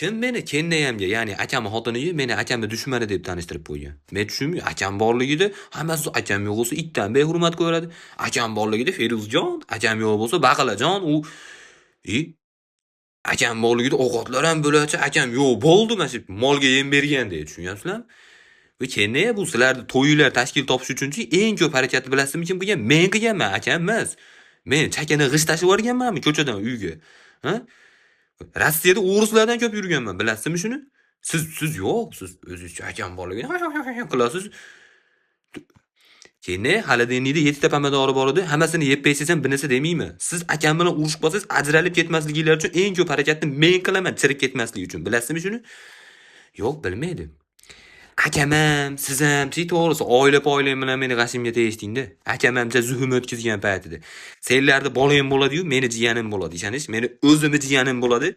Kim meni kennayamga, ya'ni akamni xotiniga meni akamni dushmani deb tanishtirib qo'ygan. Men tushunmayman. Akam borligida hammasi akam yo'q bo'lsa itdan behurmat ko'radi. Akam borligida Feruzjon, akam yo'q bo'lsa Baqalajon, akam borligida ovqatlar ham bo'lacha, akam yo'q bo'ldi, mana shu molga yem bergan deb tushunyapsizlarmi? Va kennaya bu sizlarni to'ylar tashkil topish uchunchi eng ko'p harakatni bilasizmi kim qilgan? Men qilganman, akam emas. Men chakana g'isht tashib yuborganmanmi ko'chadan uyga? Ha? Rossiyada o'g'rislardan ko'p yurganman, bilasizmi shuni? Siz yo'q, siz o'zingizcha akam borligini qilasiz. Keyin xolodilnikda 7 ta pomidori bor edi, hammasini yeb qo'ysam bunisi demayman. Siz akam bilan urushib qolsangiz, ajralib ketmasligingiz uchun eng ko'p harakatni men qilaman, chirib ketmaslik uchun. Bilasizmi shuni? Yo'q, bilmaydim. Akam ham, siz ham, to'g'risi oila bilan meni g'ashimga tegishdingda. Akam ham zuhum o'tkazgan paytida. Senlarda bolam bo'ladi-yu, meni jiyanim bo'ladi. Ishonish, meni o'zimni jiyanim bo'ladi.